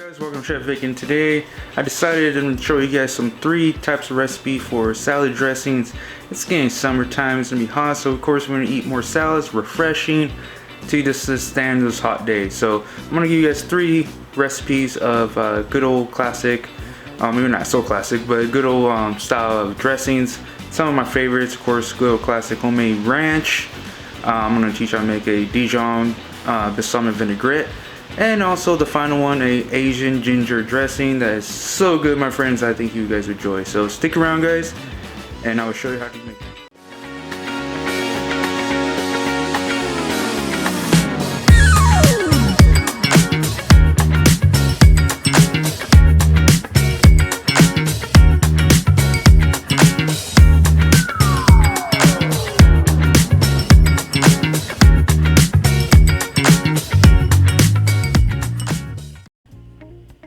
Guys, welcome to Chef Vic, and today I decided to show you guys some 3 types of recipe for salad dressings. It's getting summertime, it's gonna be hot, so of course we're gonna eat more salads, refreshing to just stand those hot days. So I'm gonna give you guys 3 recipes of good old classic, maybe not so classic, but good old style of dressings. Some of my favorites, of course, good old classic homemade ranch. I'm gonna teach you how to make a Dijon balsamic vinaigrette. And also the final one, a Asian ginger dressing that is so good, my friends. I think you guys would enjoy. So stick around, guys, and I will show you how to make it.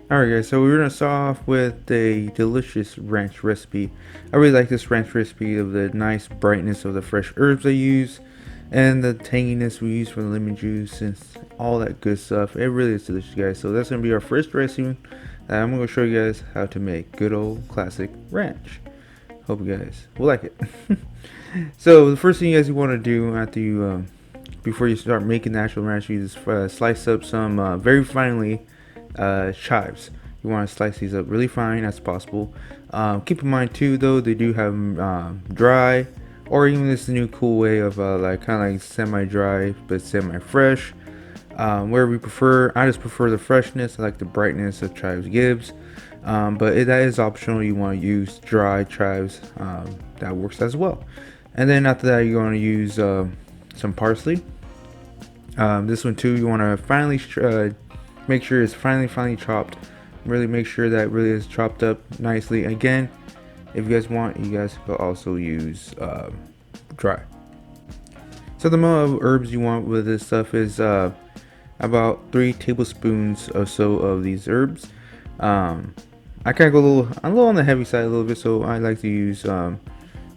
Alright guys, so we're going to start off with a delicious ranch recipe. I really like this ranch recipe of the nice brightness of the fresh herbs I use and the tanginess we use for the lemon juice and all that good stuff. It really is delicious, guys. So that's going to be our first recipe. I'm going to show you guys how to make good old classic ranch. Hope you guys will like it. So the first thing you guys want to do after you, before you start making the actual ranch, you just slice up some very finely chives. You want to slice these up really fine as possible. Keep in mind too, though, they do have dry, or even this new cool way of like kind of like semi-dry but semi-fresh. Where we prefer, I just prefer the freshness. I like the brightness that chives gives, but that is optional. You want to use dry chives, that works as well. And then after that, you're going to use some parsley. This one too, you want to finally make sure it's finely chopped. Really make sure that really is chopped up nicely. Again, if you guys want, you guys could also use dry. So the amount of herbs you want with this stuff is about 3 tablespoons or so of these herbs. I kind of go a little on the heavy side a little bit, so I like to use about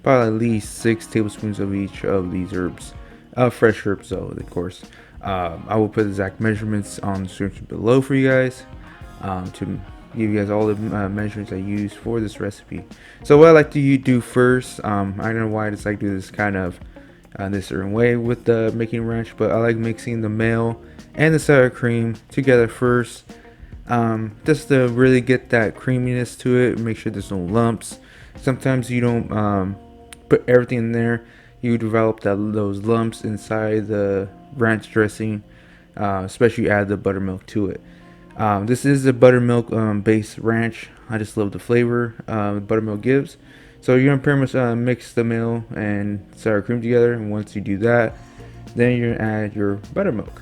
at least 6 tablespoons of each of these herbs. Fresh herbs though, of course. I will put exact measurements on the description below for you guys, to give you guys all the measurements I use for this recipe. So what I like to do first, I don't know why I just like to do this kind of this certain way with the making ranch, but I like mixing the mayo and the sour cream together first, just to really get that creaminess to it. Make sure there's no lumps. Sometimes you don't put everything in there, you develop those lumps inside the ranch dressing, especially add the buttermilk to it. This is a buttermilk based ranch. I just love the flavor buttermilk gives. So you're gonna pretty much mix the mayo and sour cream together, and once you do that, then you're gonna add your buttermilk.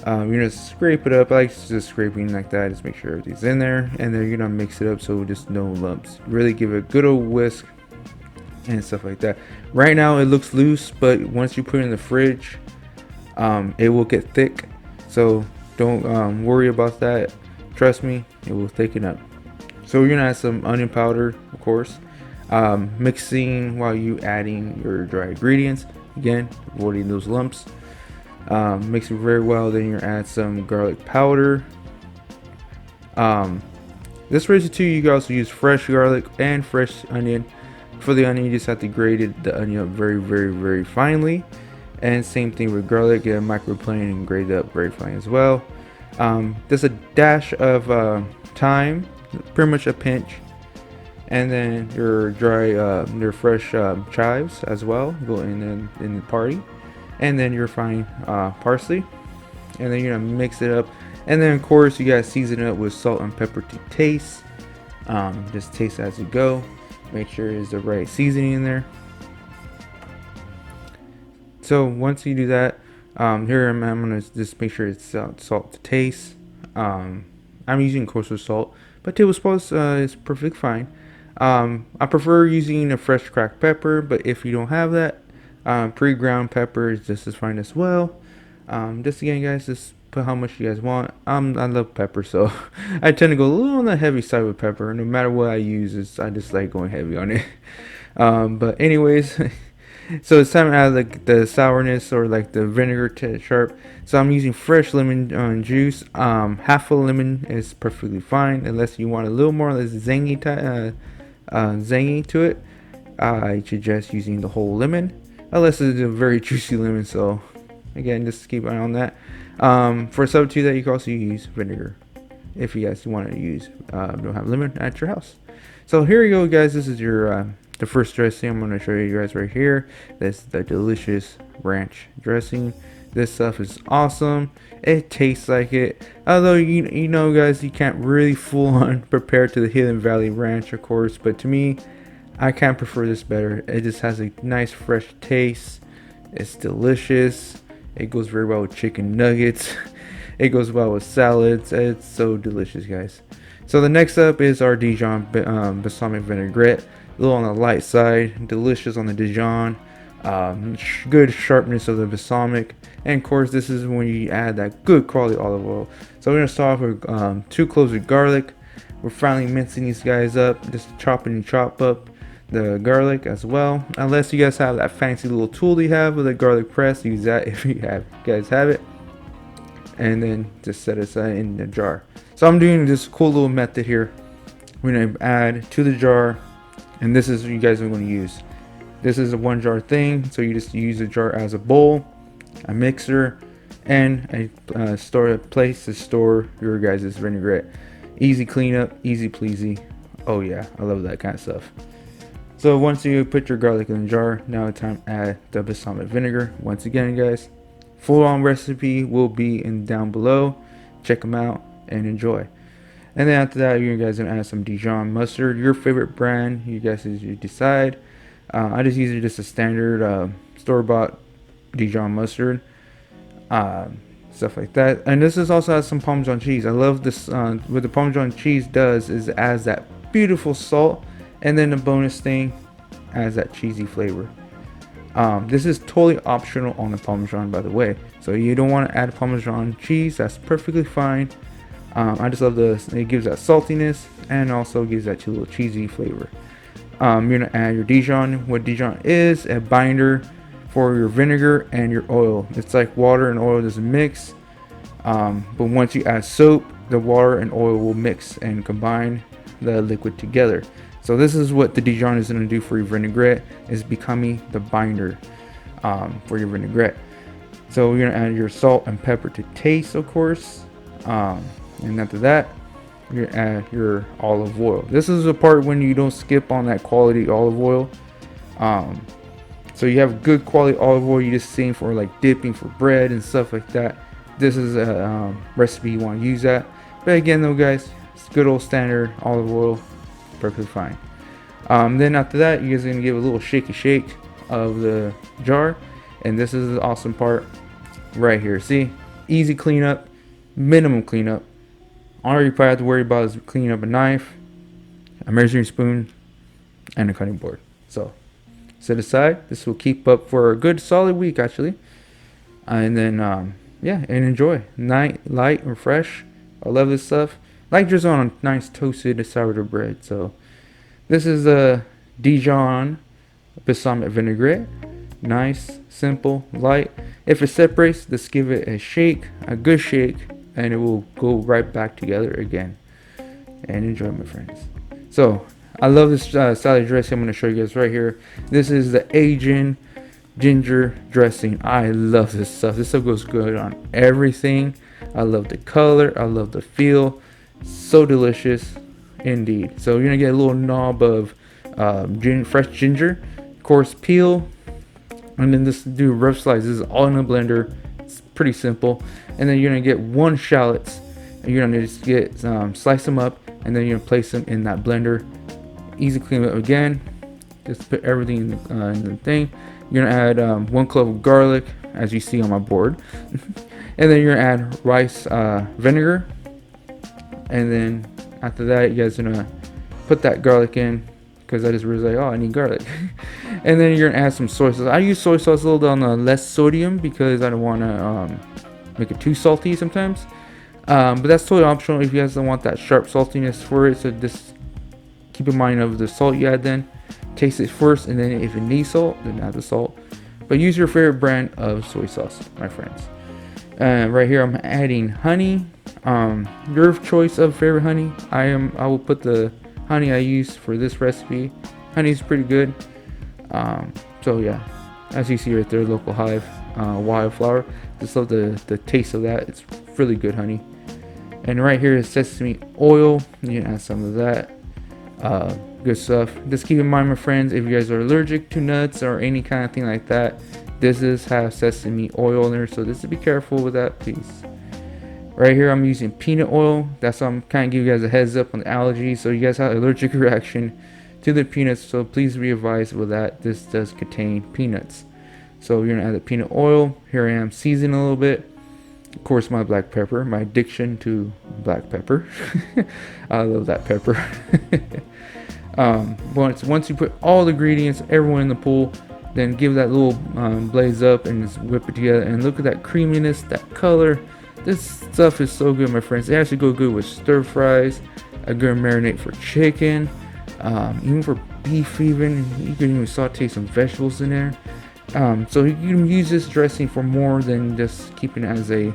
You're gonna scrape it up. I like just scraping like that, just make sure everything's in there, and then you're gonna mix it up so just no lumps. Really give it a good old whisk and stuff like that. Right now it looks loose, but once you put it in the fridge, it will get thick, so don't worry about that. Trust me, it will thicken up. So you're gonna add some onion powder, of course, mixing while you adding your dry ingredients, again avoiding those lumps. Mix it very well. Then you're gonna add some garlic powder. This recipe too, you can also use fresh garlic and fresh onion. For the onion, you just have to grate the onion up very finely. And same thing with garlic, get a microplane and grate it up very fine as well. Just a dash of thyme, pretty much a pinch, and then your dry, your fresh chives as well go in the party, and then your fine parsley, and then you're gonna mix it up. And then of course you gotta season it up with salt and pepper to taste. Just taste as you go. Make sure there's the right seasoning in there. So once you do that, here I'm gonna just make sure it's salt to taste. I'm using kosher salt, but table salt is perfectly fine. I prefer using a fresh cracked pepper, but if you don't have that, pre-ground pepper is just as fine as well. Just again, guys, just put how much you guys want. I love pepper, so I tend to go a little on the heavy side with pepper. No matter what I use, I just like going heavy on it. But anyways. So it's time to add like the sourness or like the vinegar to sharp. So I'm using fresh lemon juice. Half a lemon is perfectly fine, unless you want a little more less zangy to it. I suggest using the whole lemon, unless it's a very juicy lemon. So again, just keep an eye on that. For a substitute, that you can also use vinegar if you guys want to use don't have lemon at your house. So here you go, guys. This is your the first dressing I'm going to show you guys right here. This is the delicious ranch dressing. This stuff is awesome. It tastes like it. Although you know, guys, you can't really full on prepare to the Hidden Valley Ranch, of course. But to me, I can't prefer this better. It just has a nice fresh taste. It's delicious. It goes very well with chicken nuggets. It goes well with salads. It's so delicious, guys. So the next up is our Dijon balsamic vinaigrette. A little on the light side, delicious on the Dijon. Good sharpness of the balsamic, and of course this is when you add that good quality olive oil. So we're gonna start off with 2 cloves of garlic. We're finally mincing these guys up, just chop up the garlic as well. Unless you guys have that fancy little tool that you have with a garlic press, use that if you guys have it. And then just set it aside in the jar. So I'm doing this cool little method here. We're gonna add to the jar, and this is what you guys are going to use. This is a 1 jar thing, so you just use the jar as a bowl, a mixer, and a place to store your guys' vinaigrette. Easy cleanup, easy pleasy. Oh yeah, I love that kind of stuff. So once you put your garlic in the jar, now it's time to add the balsamic vinegar. Once again, guys, full on recipe will be down below. Check them out and enjoy. And then after that, you guys gonna add some Dijon mustard, your favorite brand. You guys you decide. I just use just a standard store-bought Dijon mustard, stuff like that. And this is also has some Parmesan cheese. I love this. What the Parmesan cheese does is it adds that beautiful salt, and then the bonus thing adds that cheesy flavor. This is totally optional on the Parmesan, by the way. So you don't want to add Parmesan cheese, that's perfectly fine. I just love this. It gives that saltiness and also gives that little cheesy flavor. You're gonna add your Dijon. What Dijon is a binder for your vinegar and your oil. It's like water and oil doesn't mix. But once you add soap, the water and oil will mix and combine the liquid together. So this is what the Dijon is going to do for your vinaigrette, is becoming the binder for your vinaigrette. So you're going to add your salt and pepper to taste, of course. And after that, you're going to add your olive oil. This is the part when you don't skip on that quality olive oil. So you have good quality olive oil you just seen for like dipping for bread and stuff like that. This is a recipe you want to use that. But again though, guys, it's good old standard olive oil, perfectly fine. Then after that, you guys are gonna give a little shaky shake of the jar, and this is the awesome part right here. See, easy cleanup, minimum cleanup. All you probably have to worry about is cleaning up a knife, a measuring spoon, and a cutting board. So set aside. This will keep up for a good solid week actually, and then yeah, and enjoy. Light and fresh. I love this stuff. Like just on a nice toasted sourdough bread. So this is a Dijon balsamic vinaigrette. Nice, simple, light. If it separates, just give it a shake, a good shake, and it will go right back together again. And enjoy, my friends. So I love this salad dressing. I'm going to show you guys right here. This is the Asian ginger dressing. I love this stuff. This stuff goes good on everything. I love the color. I love the feel. So delicious indeed. So you're gonna get a little knob of fresh ginger, of course, peel, and then just do rough slices all in a blender. It's pretty simple. And then you're gonna get 1 shallots, and you're gonna just get slice them up, and then you're gonna place them in that blender. Easy clean up again. Just put everything in the thing. You're gonna add 1 clove of garlic, as you see on my board, and then you're gonna add rice vinegar. And then after that, you guys are gonna put that garlic in, because I just realized, oh, I need garlic. And then you're gonna add some soy sauce. I use soy sauce a little bit on the less sodium because I don't want to make it too salty sometimes. But that's totally optional if you guys don't want that sharp saltiness for it. So just keep in mind of the salt you add then. Taste it first, and then if it needs salt, then add the salt. But use your favorite brand of soy sauce, my friends. Right here, I'm adding honey. Your choice of favorite honey. I will put the honey I use for this recipe. Honey is pretty good. So yeah, as you see right there, Local Hive wildflower. Just love the taste of that. It's really good honey. And right here is sesame oil. You can add some of that. Good stuff. Just keep in mind, my friends, if you guys are allergic to nuts or any kind of thing like that, this does have sesame oil in there, so just to be careful with that, please. Right here, I'm using peanut oil. That's why I'm kind of giving you guys a heads up on the allergies, so you guys have allergic reaction to the peanuts, so please be advised with that. This does contain peanuts. So you're gonna add the peanut oil. Here I am seasoning a little bit. Of course, my black pepper, my addiction to black pepper. I love that pepper. Once you put all the ingredients, everyone in the pool, then give that little blaze up and just whip it together. And look at that creaminess, that color. This stuff is so good, my friends. It actually go good with stir fries, a good marinade for chicken, even for beef. Even you can even saute some vegetables in there. So you can use this dressing for more than just keeping it as a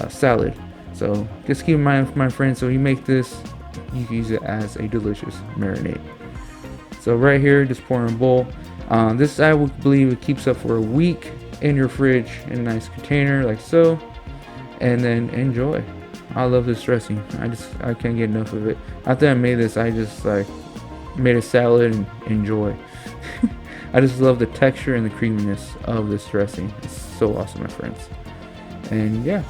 salad. So just keep in mind, my friends, so you make this, you can use it as a delicious marinade. So right here, just pour in a bowl. This I would believe it keeps up for a week in your fridge in a nice container like so, and then enjoy. I love this dressing. I can't get enough of it. After I made this, I just like made a salad and enjoy. I just love the texture and the creaminess of this dressing. It's so awesome, my friends. And yeah,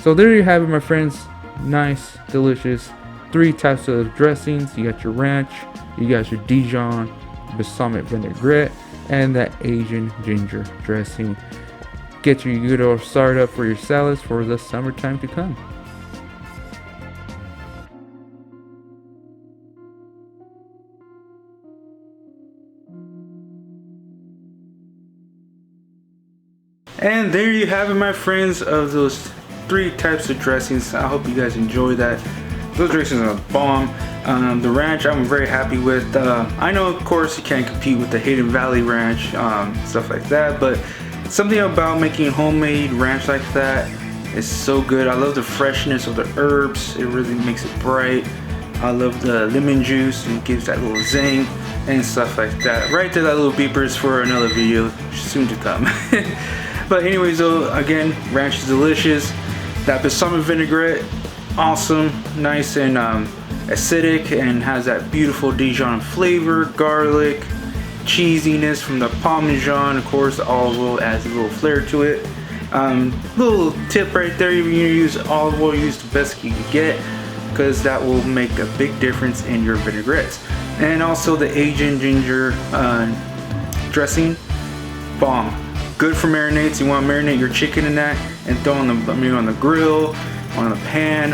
so there you have it, my friends. Nice, delicious, 3 types of dressings. You got your ranch, you got your Dijon balsamic vinaigrette, and that Asian ginger dressing. Get your good old start up for your salads for the summertime to come. And there you have it, my friends, of those 3 types of dressings. I hope you guys enjoy that. Those dressings are a bomb. The ranch I'm very happy with. I know, of course, you can't compete with the Hidden Valley Ranch, stuff like that, but something about making homemade ranch like that is so good. I love the freshness of the herbs. It really makes it bright. I love the lemon juice, and it gives that little zing and stuff like that. Right there, that little beeper is for another video soon to come. But anyways, though, again, ranch is delicious. That balsamic vinaigrette, awesome, nice and acidic, and has that beautiful Dijon flavor, garlic, cheesiness from the Parmesan. Of course, the olive oil adds a little flair to it. Little tip right there: if you use olive oil, use the best you can get, because that will make a big difference in your vinaigrettes. And also the Asian ginger dressing, bomb. Good for marinades. You want to marinate your chicken in that and throw on the grill, on the pan.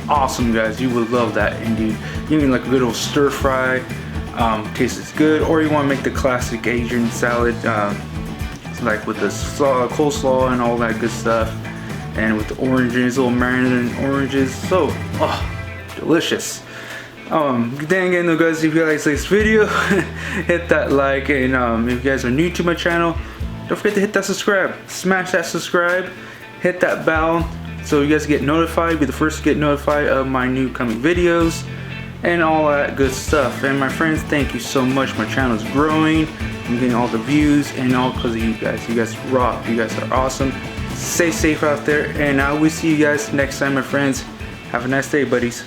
Awesome, guys. You would love that indeed. You need like a good old stir fry. Tastes good. Or you want to make the classic Asian salad, like with the coleslaw and all that good stuff, and with the oranges, little marinated oranges. So, delicious. Then again, though, guys, if you guys like this video, hit that like, and if you guys are new to my channel, don't forget to hit that subscribe. Smash that subscribe, hit that bell, so you guys get notified, be the first to get notified of my new coming videos and all that good stuff. And my friends, thank you so much. My channel is growing. I'm getting all the views, and all because of you guys. You guys rock. You guys are awesome. Stay safe out there, and I will see you guys next time, my friends. Have a nice day, buddies.